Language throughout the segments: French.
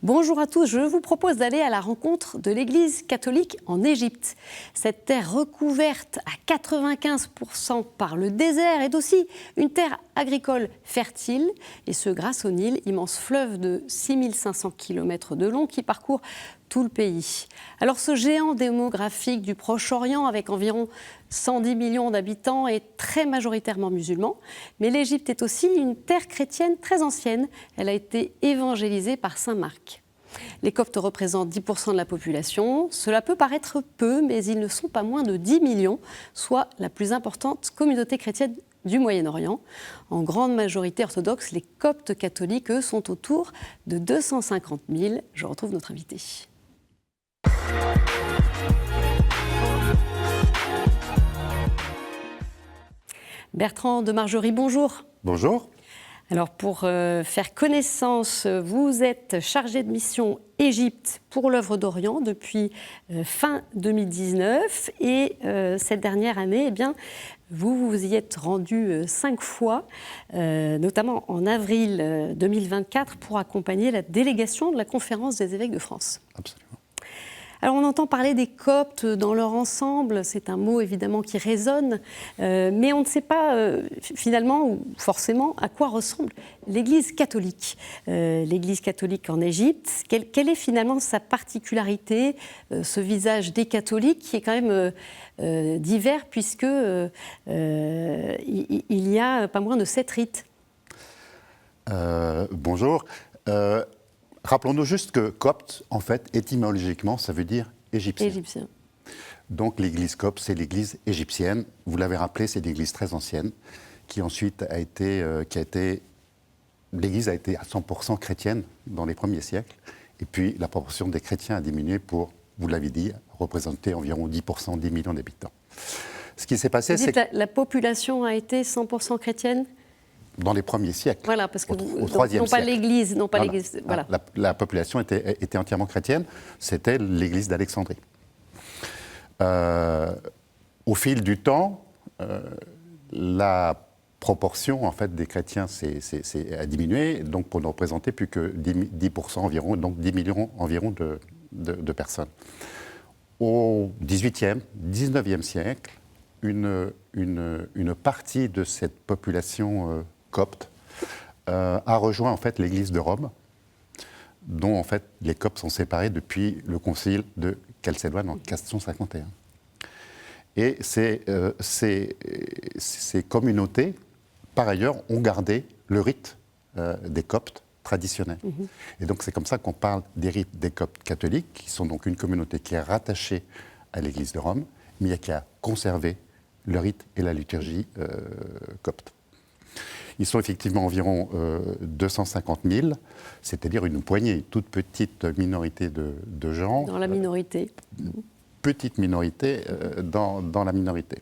Bonjour à tous, je vous propose d'aller à la rencontre de l'Église catholique en Égypte. Cette terre recouverte à 95% par le désert est aussi une terre agricole fertile, et ce grâce au Nil, immense fleuve de 6500 km de long qui parcourt tout le pays. Alors ce géant démographique du Proche-Orient avec environ 110 millions d'habitants est très majoritairement musulman, mais l'Égypte est aussi une terre chrétienne très ancienne. Elle a été évangélisée par saint Marc. Les Coptes représentent 10% de la population. Cela peut paraître peu, mais ils ne sont pas moins de 10 millions, soit la plus importante communauté chrétienne du Moyen-Orient. En grande majorité orthodoxe, les Coptes catholiques, eux, sont autour de 250 000. Je retrouve notre invité. Bertrand de Margerie, bonjour. Bonjour. Alors pour faire connaissance, vous êtes chargé de mission Égypte pour l'œuvre d'Orient depuis fin 2019 et cette dernière année, eh bien, vous vous y êtes rendu 5 fois, notamment en avril 2024 pour accompagner la délégation de la Conférence des évêques de France. Absolument. Alors on entend parler des Coptes dans leur ensemble, c'est un mot évidemment qui résonne, mais on ne sait pas finalement ou forcément à quoi ressemble l'Église catholique. L'Église catholique en Égypte, quelle est finalement sa particularité, ce visage des catholiques qui est quand même divers puisque il y a pas moins de 7 rites. Bonjour. Rappelons-nous juste que copte, en fait, étymologiquement, ça veut dire égyptien. Égyptien. Donc l'église copte, c'est l'église égyptienne. Vous l'avez rappelé, c'est une église très ancienne, qui ensuite l'église a été à 100% chrétienne dans les premiers siècles. Et puis la proportion des chrétiens a diminué pour, vous l'avez dit, représenter environ 10%, 10 millions d'habitants. Ce qui s'est passé, c'est que la population a été 100% chrétienne ? Dans les premiers siècles, voilà, parce que au IIIe siècle. Non pas l'Église, non pas voilà. l'Église. Voilà. La population était entièrement chrétienne. C'était l'Église d'Alexandrie. Au fil du temps, la proportion en fait des chrétiens a diminué, donc pour ne représenter plus que 10% environ, donc 10 millions environ de personnes. Au XVIIIe, XIXe siècle, une partie de cette population copte a rejoint en fait l'Église de Rome, dont en fait les Coptes sont séparés depuis le concile de Chalcédoine en 451. Et ces communautés, par ailleurs, ont gardé le rite des Coptes traditionnels. Et donc c'est comme ça qu'on parle des rites des Coptes catholiques, qui sont donc une communauté qui est rattachée à l'Église de Rome, mais qui a conservé le rite et la liturgie copte. Ils sont effectivement environ 250 000, c'est-à-dire une poignée, une toute petite minorité de gens. Dans la minorité. Petite minorité dans la minorité.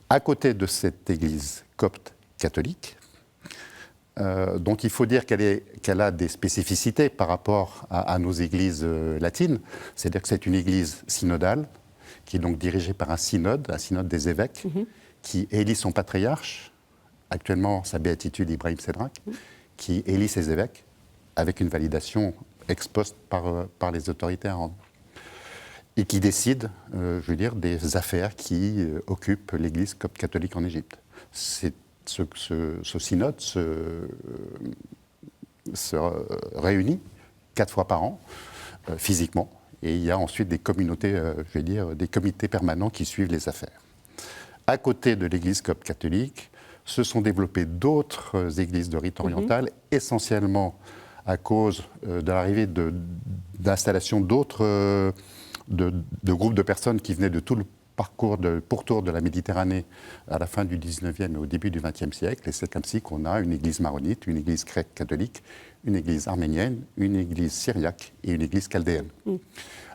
À côté de cette église copte catholique, dont il faut dire qu'elle a des spécificités par rapport à nos églises latines, c'est-à-dire que c'est une église synodale, qui est donc dirigée par un synode des évêques, qui élit son patriarche, actuellement sa béatitude Ibrahim Sedrak, qui élit ses évêques avec une validation ex post par les autorités à Rome, et qui décide, des affaires qui occupent l'Église copte catholique en Égypte. Ce synode se réunit 4 fois par an, physiquement, et il y a ensuite des communautés, des comités permanents qui suivent les affaires. À côté de l'Église copte catholique, se sont développées d'autres églises de rite oriental, essentiellement à cause de l'arrivée d'installations d'autres de groupes de personnes qui venaient de tout le pourtour de la Méditerranée à la fin du 19e et au début du 20e siècle. Et c'est comme si qu'on a une église maronite, une église grecque catholique, une église arménienne, une église syriaque et une église chaldéenne.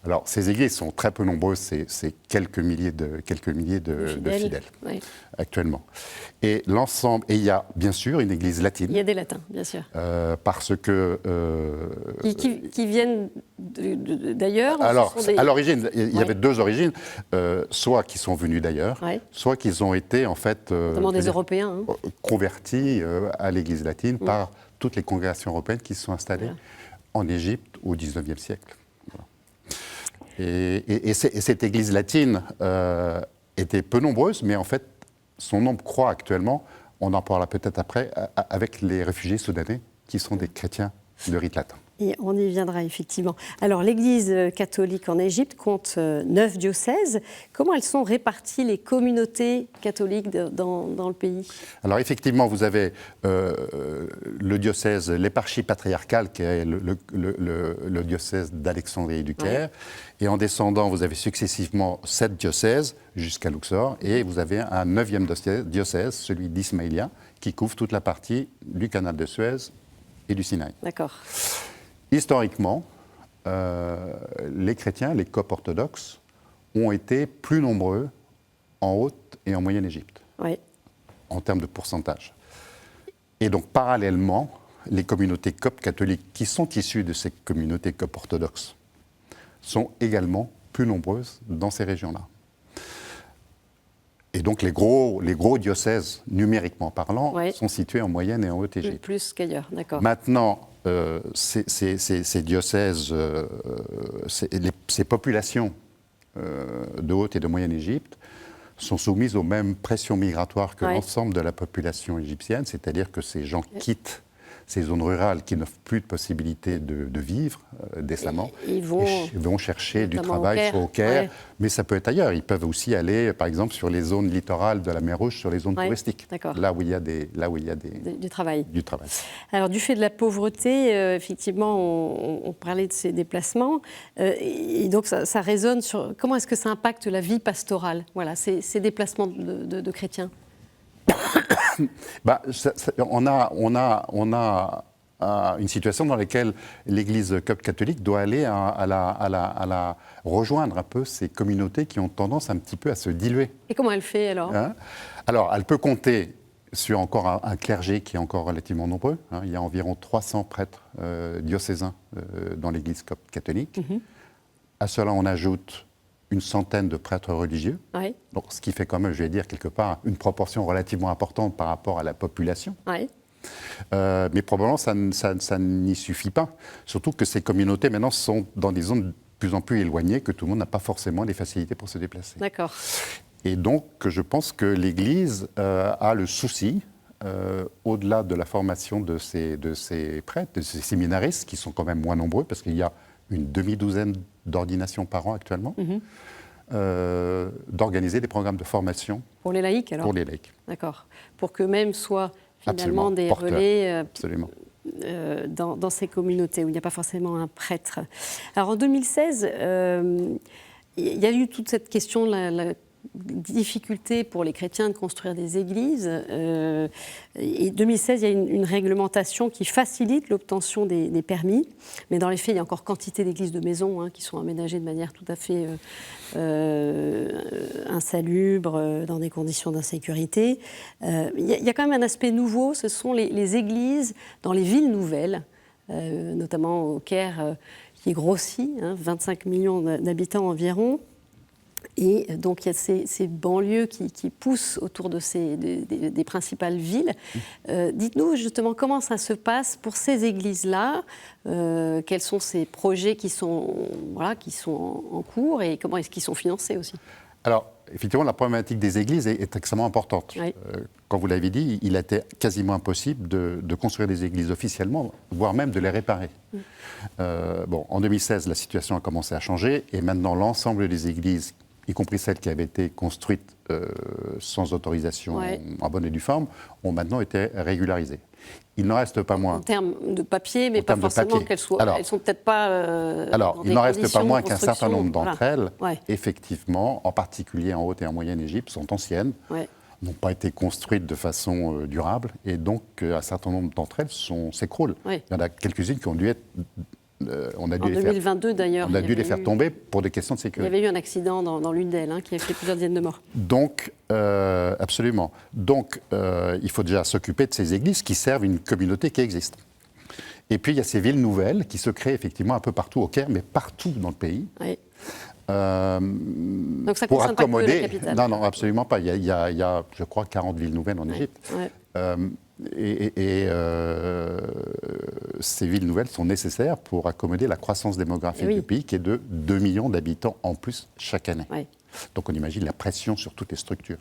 Alors, ces églises sont très peu nombreuses, c'est quelques milliers de fidèles oui. Actuellement. Et l'ensemble, et il y a bien sûr une église latine. Il y a des latins, bien sûr. Parce que... Qui viennent d'ailleurs. Alors, à l'origine, il y avait 2 origines, soit qui sont venus d'ailleurs, soit qu'ils ont été en fait... notamment des Européens. Convertis à l'église latine par toutes les congrégations européennes qui se sont installées en Égypte au XIXe siècle. Voilà. Et cette église latine était peu nombreuse, mais en fait, son nombre croît actuellement. On en parlera peut-être après, avec les réfugiés soudanais, qui sont des chrétiens de rite latin. Et on y viendra effectivement. Alors l'Église catholique en Égypte compte 9 diocèses. Comment elles sont réparties, les communautés catholiques dans le pays? Alors effectivement, vous avez le diocèse, l'éparchie patriarcale, qui est le diocèse d'Alexandrie et du Caire. Ouais. Et en descendant, vous avez successivement 7 diocèses jusqu'à Luxor. Et vous avez un 9e diocèse, celui d'Ismaïlia, qui couvre toute la partie du canal de Suez et du Sinaï. D'accord. Historiquement, les chrétiens, les coptes orthodoxes, ont été plus nombreux en Haute et en Moyenne Égypte, oui, en termes de pourcentage. Et donc, parallèlement, les communautés coptes catholiques qui sont issues de ces communautés coptes orthodoxes sont également plus nombreuses dans ces régions-là. Et donc les gros diocèses, numériquement parlant, oui, sont situés en Moyenne et en Haute Égypte. Plus qu'ailleurs, d'accord. Maintenant, ces diocèses, ces populations de Haute et de Moyenne Égypte sont soumises aux mêmes pressions migratoires que l'ensemble de la population égyptienne, c'est-à-dire que ces gens quittent ces zones rurales qui n'offrent plus de possibilité de vivre décemment. Ils vont chercher du travail soit au Caire, mais ça peut être ailleurs. Ils peuvent aussi aller, par exemple, sur les zones littorales de la mer Rouge, sur les zones touristiques, là où il y a du travail. travail. Alors, du fait de la pauvreté, effectivement, on parlait de ces déplacements, et donc ça résonne sur comment est-ce que ça impacte la vie pastorale, voilà, ces déplacements de chrétiens. On a une situation dans laquelle l'Église copte catholique doit aller à la rejoindre un peu ces communautés qui ont tendance un petit peu à se diluer. Et comment elle fait alors ? Alors, elle peut compter sur encore un clergé qui est encore relativement nombreux. Il y a environ 300 prêtres diocésains dans l'Église copte catholique. Mm-hmm. À cela, on ajoute une centaine de prêtres religieux, oui, donc, ce qui fait quand même, je vais dire, quelque part, une proportion relativement importante par rapport à la population. Oui. Mais probablement, ça n'y suffit pas. Surtout que ces communautés, maintenant, sont dans des zones de plus en plus éloignées, que tout le monde n'a pas forcément les facilités pour se déplacer. D'accord. Et donc, je pense que l'Église a le souci, au-delà de la formation de ces prêtres, de ces séminaristes, qui sont quand même moins nombreux, parce qu'il y a une demi-douzaine d'ordinations par an actuellement, d'organiser des programmes de formation. Pour les laïcs, alors ? Pour les laïcs. D'accord. Pour qu'eux-mêmes soient finalement des porteurs, relais dans ces communautés où il n'y a pas forcément un prêtre. Alors en 2016, il y a eu toute cette question, la difficulté pour les chrétiens de construire des églises. Et 2016, il y a une réglementation qui facilite l'obtention des permis. Mais dans les faits, il y a encore quantité d'églises de maisons qui sont aménagées de manière tout à fait insalubre, dans des conditions d'insécurité. Il y a quand même un aspect nouveau, ce sont les églises dans les villes nouvelles, notamment au Caire, qui grossit, 25 millions d'habitants environ. Et donc il y a ces banlieues qui poussent autour de des principales villes. Dites-nous justement comment ça se passe pour ces églises-là, quels sont ces projets qui sont en cours et comment est-ce qu'ils sont financés aussi ? Alors, effectivement, la problématique des églises est extrêmement importante. Oui. Comme vous l'avez dit, il était quasiment impossible de construire des églises officiellement, voire même de les réparer. En 2016, la situation a commencé à changer et maintenant l'ensemble des églises, y compris celles qui avaient été construites sans autorisation en bonne et due forme, ont maintenant été régularisées. Il n'en reste pas moins. En termes de papier, mais pas forcément qu'elles soient. Elles ne sont peut-être pas. Il n'en reste pas moins qu'un certain nombre d'entre elles, effectivement, en particulier en Haute et en Moyenne Égypte, sont anciennes, n'ont pas été construites de façon durable, et donc un certain nombre d'entre elles s'écroulent. Il y en a quelques-unes qui ont dû être. En 2022 d'ailleurs. On a dû les faire tomber pour des questions de sécurité. Il y avait eu un accident dans l'une d'elles qui a fait plusieurs dizaines de morts. Donc, absolument. Donc, il faut déjà s'occuper de ces églises qui servent une communauté qui existe. Et puis, il y a ces villes nouvelles qui se créent effectivement un peu partout au Caire, mais partout dans le pays. Oui. Donc ça pour concerne accommoder. Pas que la capitale. Non, absolument pas. Il y a, je crois, 40 villes nouvelles en Égypte. ces villes nouvelles sont nécessaires pour accommoder la croissance démographique du pays, qui est de 2 millions d'habitants en plus chaque année. Oui. Donc on imagine la pression sur toutes les structures.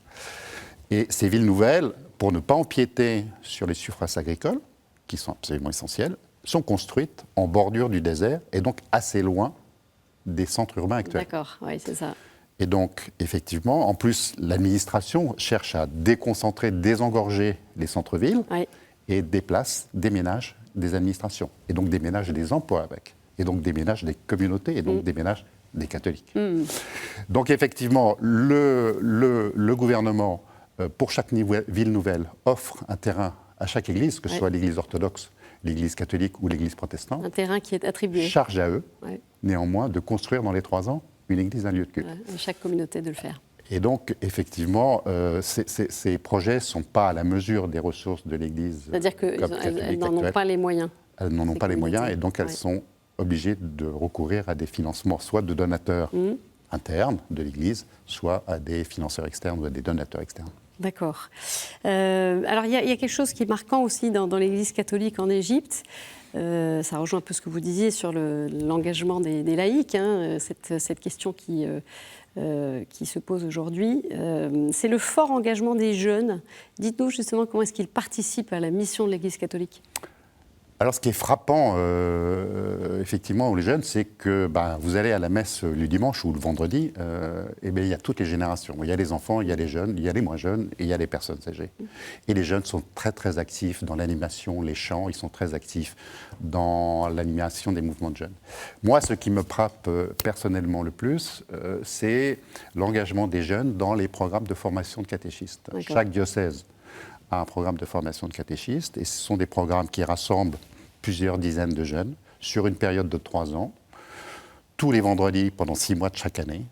Et ces villes nouvelles, pour ne pas empiéter sur les surfaces agricoles, qui sont absolument essentielles, sont construites en bordure du désert et donc assez loin des centres urbains actuels. D'accord, oui, c'est ça. Et donc, effectivement, en plus, l'administration cherche à déconcentrer, désengorger les centres-villes et déplace, déménage des administrations. Et donc déménage des emplois avec. Et donc déménage des communautés et donc déménage des catholiques. Donc effectivement, le gouvernement, pour chaque ville nouvelle, offre un terrain à chaque église, que ce soit l'église orthodoxe, l'église catholique ou l'église protestante. Un terrain qui est attribué. Charge à eux, néanmoins, de construire dans les 3 ans une église, un lieu de culte. À chaque communauté de le faire. Et donc, effectivement, ces projets ne sont pas à la mesure des ressources de l'église. C'est-à-dire qu'elles n'en ont pas les moyens. Elles n'en ont pas les moyens et donc elles sont obligées de recourir à des financements, soit de donateurs internes de l'église, soit à des financeurs externes ou à des donateurs externes. D'accord. Alors, il y a quelque chose qui est marquant aussi dans l'Église catholique en Égypte. Ça rejoint un peu ce que vous disiez sur l'engagement des laïcs, cette question qui se pose aujourd'hui. C'est le fort engagement des jeunes. Dites-nous justement comment est-ce qu'ils participent à la mission de l'Église catholique. Alors, ce qui est frappant, effectivement, aux jeunes, c'est que vous allez à la messe le dimanche ou le vendredi, il y a toutes les générations. Il y a les enfants, il y a les jeunes, il y a les moins jeunes et il y a les personnes âgées. Et les jeunes sont très, très actifs dans l'animation, les chants, ils sont très actifs dans l'animation des mouvements de jeunes. Moi, ce qui me frappe personnellement le plus, c'est l'engagement des jeunes dans les programmes de formation de catéchistes. Chaque diocèse a un programme de formation de catéchistes et ce sont des programmes qui rassemblent plusieurs dizaines de jeunes sur une période de 3 ans, tous les vendredis pendant 6 mois de chaque année,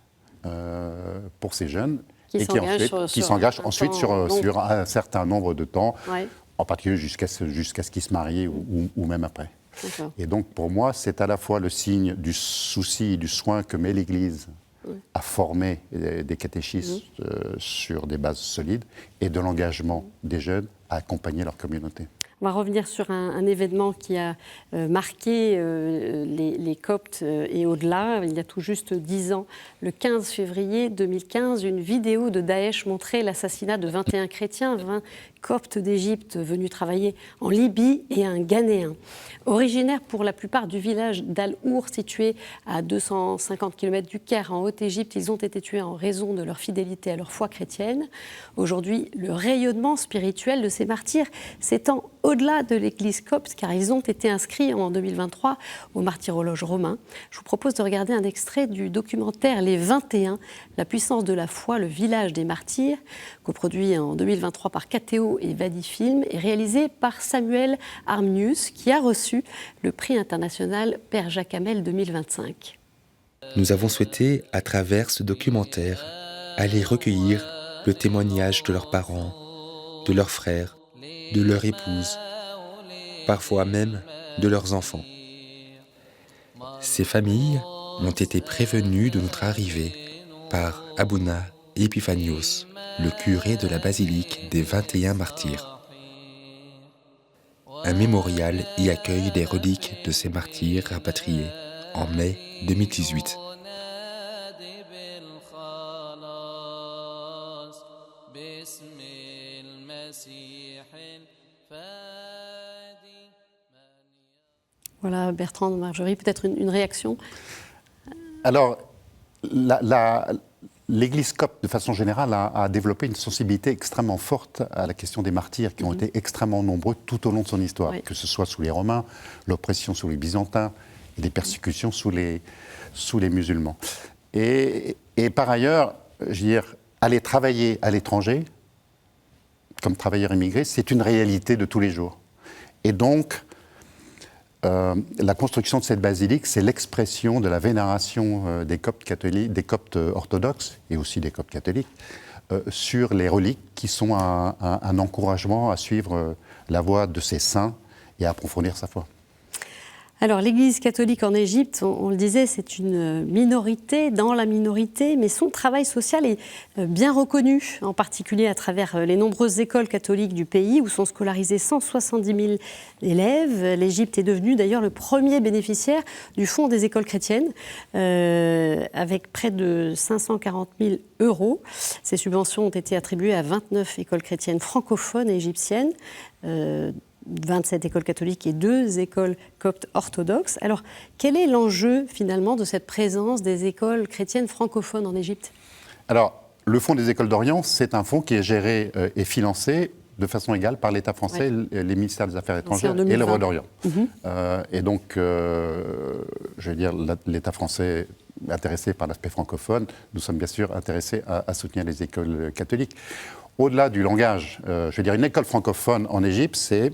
pour ces jeunes, qui s'engagent ensuite sur un certain nombre de temps, en particulier jusqu'à ce qu'ils se marient ou même après. Et donc pour moi, c'est à la fois le signe du souci et du soin que met l'Église à former des catéchistes sur des bases solides et de l'engagement des jeunes à accompagner leur communauté. On va revenir sur un événement qui a marqué les Coptes et au-delà. Il y a tout juste 10 ans, le 15 février 2015, une vidéo de Daesh montrait l'assassinat de 21 chrétiens, 20 Coptes d'Égypte venus travailler en Libye et un Ghanéen. Originaires pour la plupart du village d'Al-Our, situé à 250 km du Caire, en Haute-Égypte, ils ont été tués en raison de leur fidélité à leur foi chrétienne. Aujourd'hui, le rayonnement spirituel de ces martyrs s'étend au-delà de l'église copte, car ils ont été inscrits en 2023 au martyrologe romain. Je vous propose de regarder un extrait du documentaire Les 21, la puissance de la foi, le village des martyrs, coproduit en 2023 par KTO et Vadifilm, et réalisé par Samuel Arminius, qui a reçu le prix international Père Jacques Hamel 2025. Nous avons souhaité, à travers ce documentaire, aller recueillir le témoignage de leurs parents, de leurs frères, de leur épouse, parfois même de leurs enfants. Ces familles ont été prévenues de notre arrivée par Abouna Epiphanios, le curé de la basilique des 21 martyrs. Un mémorial y accueille les reliques de ces martyrs rapatriés en mai 2018. Voilà, Bertrand, Marjorie, peut-être une réaction. Alors, l'Église copte, de façon générale, a développé une sensibilité extrêmement forte à la question des martyrs, qui ont été extrêmement nombreux tout au long de son histoire, que ce soit sous les Romains, l'oppression sous les Byzantins, et les persécutions sous les musulmans. Et par ailleurs, je veux dire, aller travailler à l'étranger, comme travailleur immigré, c'est une réalité de tous les jours. Et donc, la construction de cette basilique, c'est l'expression de la vénération des Coptes catholiques, des Coptes orthodoxes et aussi des Coptes catholiques sur les reliques qui sont un encouragement à suivre la voie de ces saints et à approfondir sa foi. Alors, l'Église catholique en Égypte, on le disait, c'est une minorité dans la minorité, mais son travail social est bien reconnu, en particulier à travers les nombreuses écoles catholiques du pays, où sont scolarisés 170 000 élèves. L'Égypte est devenue d'ailleurs le premier bénéficiaire du Fonds des écoles chrétiennes, avec près de 540 000 euros. Ces subventions ont été attribuées à 29 écoles chrétiennes francophones et égyptiennes, 27 écoles catholiques et 2 écoles coptes orthodoxes. Alors, quel est l'enjeu, finalement, de cette présence des écoles chrétiennes francophones en Égypte ? Alors, le Fonds des écoles d'Orient, c'est un fonds qui est géré et financé de façon égale par l'État français, les ministères des Affaires étrangères et le roi d'Orient. Et donc, je veux dire, l'État français est intéressé par l'aspect francophone. Nous sommes bien sûr intéressés à soutenir les écoles catholiques. Au-delà du langage, je veux dire, une école francophone en Égypte, c'est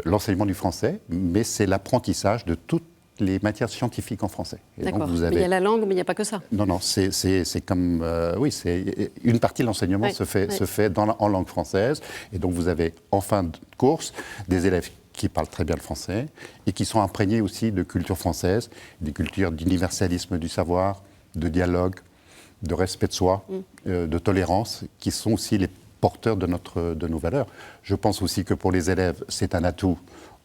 l'enseignement du français, mais c'est l'apprentissage de toutes les matières scientifiques en français. D'accord, mais il y a la langue, mais il n'y a pas que ça. Non, c'est comme... oui, une partie de l'enseignement se fait en langue française, et donc vous avez en fin de course des élèves qui parlent très bien le français, et qui sont imprégnés aussi de culture française, des cultures d'universalisme du savoir, de dialogue, de respect de soi, de tolérance, qui sont aussi les porteurs de nos valeurs. Je pense aussi que pour les élèves, c'est un atout,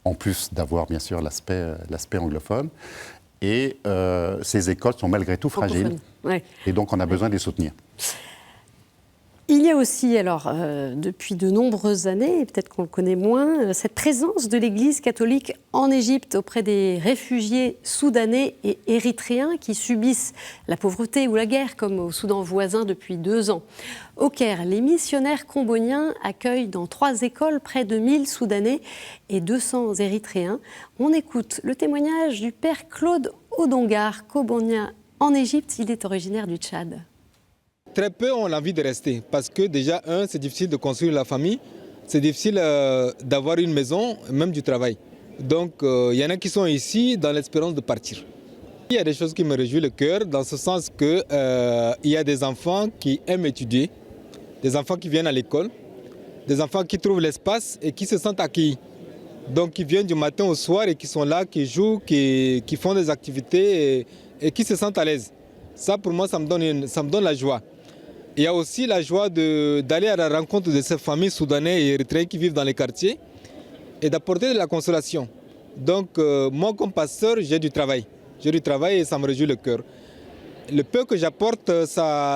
en plus d'avoir bien sûr l'aspect anglophone. Et ces écoles sont malgré tout fragiles. Ouais. Et donc on a besoin de les soutenir. Il y a aussi, alors, depuis de nombreuses années, peut-être qu'on le connaît moins, cette présence de l'Église catholique en Égypte auprès des réfugiés soudanais et érythréens qui subissent la pauvreté ou la guerre, comme au Soudan voisin depuis 2 ans. Au Caire, les missionnaires comboniens accueillent dans 3 écoles près de 1000 Soudanais et 200 Érythréens. On écoute le témoignage du père Claude Odongar, combonien en Égypte. Il est originaire du Tchad. Très peu ont l'envie de rester parce que déjà, c'est difficile de construire la famille, c'est difficile d'avoir une maison, même du travail. Donc, il y en a qui sont ici dans l'espérance de partir. Il y a des choses qui me réjouissent le cœur, dans ce sens qu'il y a des enfants qui aiment étudier, des enfants qui viennent à l'école, des enfants qui trouvent l'espace et qui se sentent accueillis. Donc, qui viennent du matin au soir et qui sont là, qui jouent, qui font des activités et qui se sentent à l'aise. Ça, pour moi, ça me donne la joie. Il y a aussi la joie d'aller à la rencontre de ces familles soudanaises et érythréennes qui vivent dans les quartiers et d'apporter de la consolation. Donc, moi, comme pasteur, j'ai du travail. J'ai du travail et ça me réjouit le cœur. Le peu que j'apporte,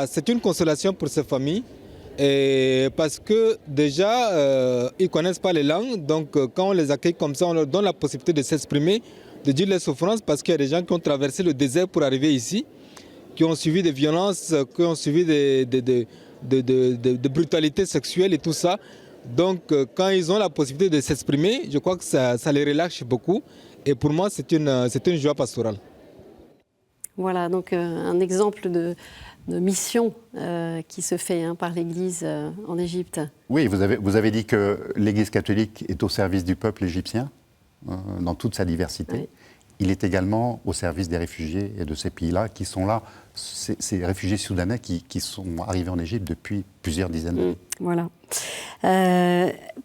c'est une consolation pour ces familles. Et parce que déjà, ils ne connaissent pas les langues. Donc, quand on les accueille comme ça, on leur donne la possibilité de s'exprimer, de dire les souffrances, parce qu'il y a des gens qui ont traversé le désert pour arriver ici, qui ont subi des violences, qui ont subi de brutalité sexuelle et tout ça. Donc, quand ils ont la possibilité de s'exprimer, je crois que ça les relâche beaucoup. Et pour moi, c'est une joie pastorale. Voilà, donc un exemple de mission qui se fait par l'Église en Égypte. Oui, vous avez dit que l'Église catholique est au service du peuple égyptien, dans toute sa diversité. Oui. Il est également au service des réfugiés et de ces pays-là qui sont là, ces réfugiés soudanais qui sont arrivés en Égypte depuis plusieurs dizaines d'années. Voilà.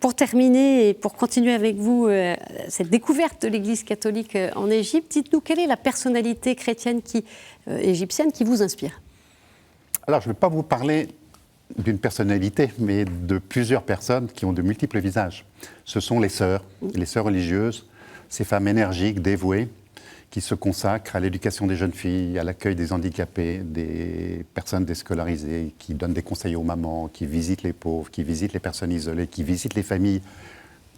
Pour terminer et pour continuer avec vous cette découverte de l'Église catholique en Égypte, dites-nous quelle est la personnalité chrétienne égyptienne qui vous inspire ? Alors, je ne vais pas vous parler d'une personnalité, mais de plusieurs personnes qui ont de multiples visages. Ce sont les sœurs religieuses, ces femmes énergiques, dévouées, qui se consacrent à l'éducation des jeunes filles, à l'accueil des handicapés, des personnes déscolarisées, qui donnent des conseils aux mamans, qui visitent les pauvres, qui visitent les personnes isolées, qui visitent les familles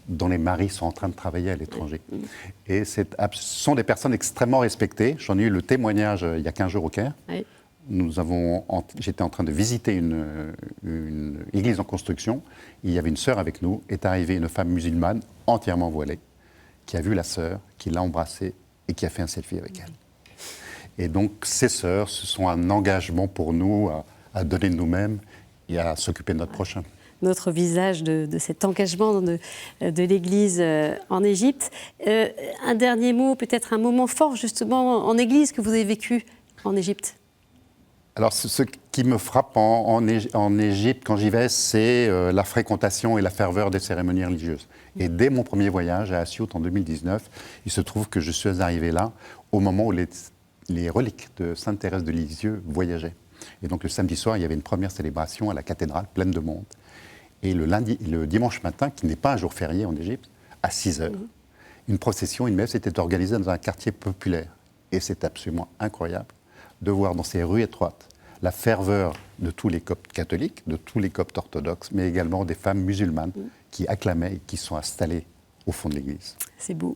dont les maris sont en train de travailler à l'étranger. Et ce sont des personnes extrêmement respectées. J'en ai eu le témoignage il y a 15 jours au Caire. Oui. J'étais en train de visiter une église en construction. Il y avait une sœur avec nous. Est arrivée une femme musulmane entièrement voilée, qui a vu la sœur, qui l'a embrassée et qui a fait un selfie avec elle. Et donc, ces sœurs, ce sont un engagement pour nous à donner de nous-mêmes et à s'occuper de notre prochain. Notre visage de cet engagement de l'Église en Égypte. Un dernier mot, peut-être un moment fort justement en Église que vous avez vécu en Égypte. Alors, ce qui me frappe en Égypte quand j'y vais, c'est la fréquentation et la ferveur des cérémonies religieuses. Et dès mon premier voyage à Asyut en 2019, il se trouve que je suis arrivé là au moment où les reliques de Sainte Thérèse de Lisieux voyageaient. Et donc le samedi soir, il y avait une première célébration à la cathédrale, pleine de monde. Et le dimanche matin, qui n'est pas un jour férié en Égypte, à 6 heures, une procession, une messe était organisée dans un quartier populaire. Et c'est absolument incroyable de voir dans ces rues étroites la ferveur de tous les Coptes catholiques, de tous les Coptes orthodoxes, mais également des femmes musulmanes qui acclamaient et qui sont installées au fond de l'église. C'est beau.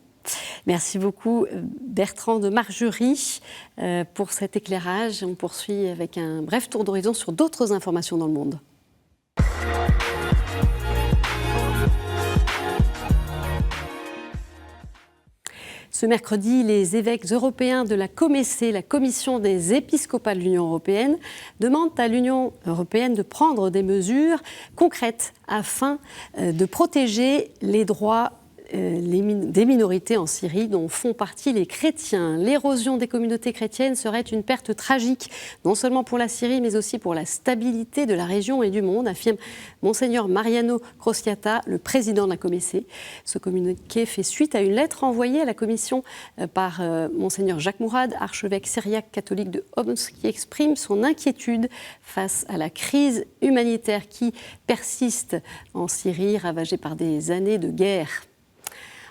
Merci beaucoup Bertrand de Margerie pour cet éclairage. On poursuit avec un bref tour d'horizon sur d'autres informations dans le monde. Ce mercredi, les évêques européens de la COMECE, la Commission des épiscopats de l'Union européenne, demandent à l'Union européenne de prendre des mesures concrètes afin de protéger les droits des minorités en Syrie dont font partie les chrétiens. L'érosion des communautés chrétiennes serait une perte tragique, non seulement pour la Syrie, mais aussi pour la stabilité de la région et du monde, affirme Monseigneur Mariano Crociata, le président de la COMECE. Ce communiqué fait suite à une lettre envoyée à la Commission par Monseigneur Jacques Mourad, archevêque syriaque catholique de Homs, qui exprime son inquiétude face à la crise humanitaire qui persiste en Syrie, ravagée par des années de guerre.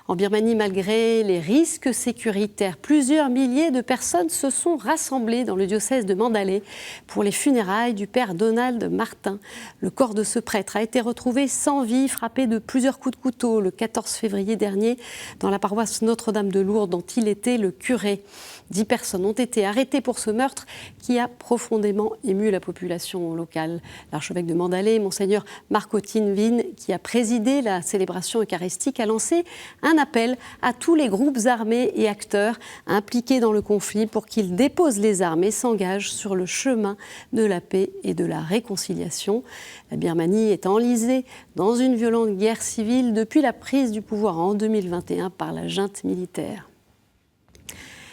En Birmanie, malgré les risques sécuritaires, plusieurs milliers de personnes se sont rassemblées dans le diocèse de Mandalay pour les funérailles du père Donald Martin. Le corps de ce prêtre a été retrouvé sans vie, frappé de plusieurs coups de couteau le 14 février dernier dans la paroisse Notre-Dame de Lourdes dont il était le curé. 10 personnes ont été arrêtées pour ce meurtre qui a profondément ému la population locale. L'archevêque de Mandalay, Monseigneur Marco Tinvin, qui a présidé la célébration eucharistique, a lancé un appel à tous les groupes armés et acteurs impliqués dans le conflit pour qu'ils déposent les armes et s'engagent sur le chemin de la paix et de la réconciliation. La Birmanie est enlisée dans une violente guerre civile depuis la prise du pouvoir en 2021 par la junte militaire.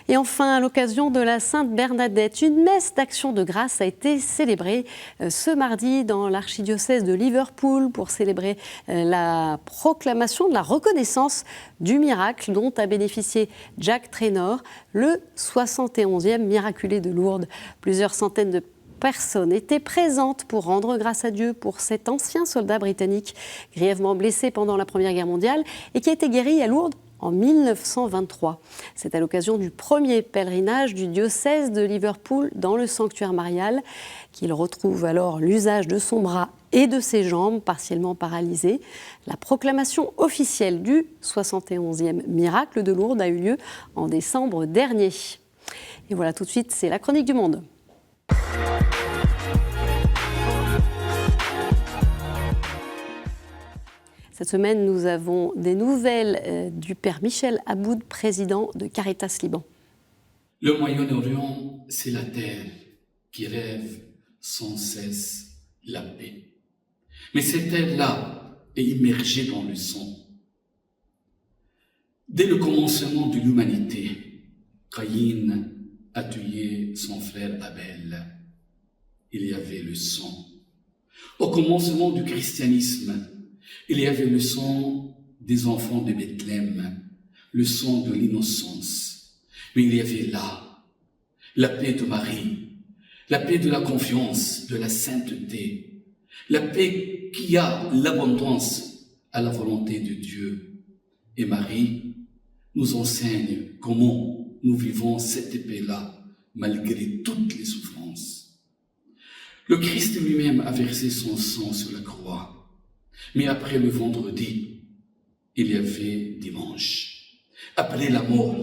Et enfin, à l'occasion de la Sainte Bernadette, une messe d'action de grâce a été célébrée ce mardi dans l'archidiocèse de Liverpool pour célébrer la proclamation de la reconnaissance du miracle dont a bénéficié Jack Traynor, le 71e miraculé de Lourdes. Plusieurs centaines de personnes étaient présentes pour rendre grâce à Dieu pour cet ancien soldat britannique grièvement blessé pendant la Première Guerre mondiale et qui a été guéri à Lourdes en 1923. C'est à l'occasion du premier pèlerinage du diocèse de Liverpool dans le sanctuaire marial qu'il retrouve alors l'usage de son bras et de ses jambes partiellement paralysées. La proclamation officielle du 71e miracle de Lourdes a eu lieu en décembre dernier. Et voilà, tout de suite, c'est la chronique du monde. Cette semaine, nous avons des nouvelles du père Michel Aboud, président de Caritas Liban. Le Moyen-Orient, c'est la terre qui rêve sans cesse la paix. Mais cette terre-là est immergée dans le sang. Dès le commencement de l'humanité, Caïn a tué son frère Abel. Il y avait le sang. Au commencement du christianisme, il y avait le sang des enfants de Bethléem, le sang de l'innocence. Mais il y avait là la paix de Marie, la paix de la confiance, de la sainteté, la paix qui a l'abondance à la volonté de Dieu. Et Marie nous enseigne comment nous vivons cette paix-là malgré toutes les souffrances. Le Christ lui-même a versé son sang sur la croix. Mais après le vendredi, il y avait dimanche. Après la mort,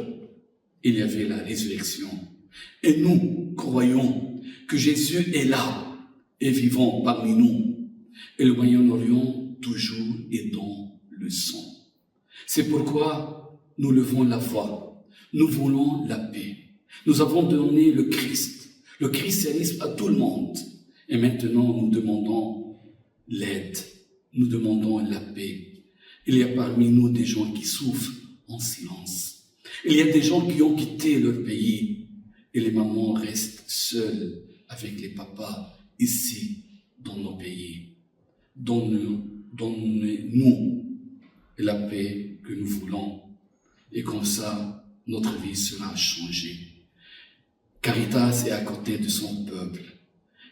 il y avait la résurrection. Et nous croyons que Jésus est là et vivant parmi nous. Et le Moyen-Orient toujours est dans le sang. C'est pourquoi nous levons la voix. Nous voulons la paix. Nous avons donné le Christ, le christianisme à tout le monde. Et maintenant, nous demandons l'aide. Nous demandons la paix. Il y a parmi nous des gens qui souffrent en silence. Il y a des gens qui ont quitté leur pays et les mamans restent seules avec les papas ici, dans nos pays. Donne-nous la paix que nous voulons. Et comme ça, notre vie sera changée. Caritas est à côté de son peuple.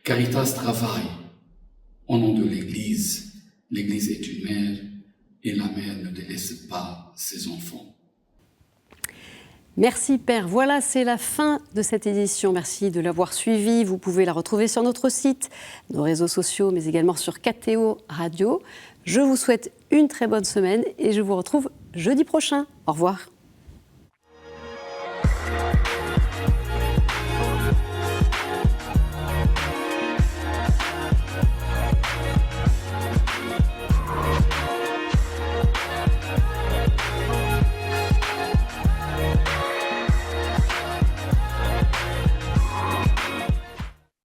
Caritas travaille au nom de l'Église. L'Église est une mère et la mère ne délaisse pas ses enfants. Merci Père. Voilà, c'est la fin de cette édition. Merci de l'avoir suivie. Vous pouvez la retrouver sur notre site, nos réseaux sociaux, mais également sur KTO Radio. Je vous souhaite une très bonne semaine et je vous retrouve jeudi prochain. Au revoir.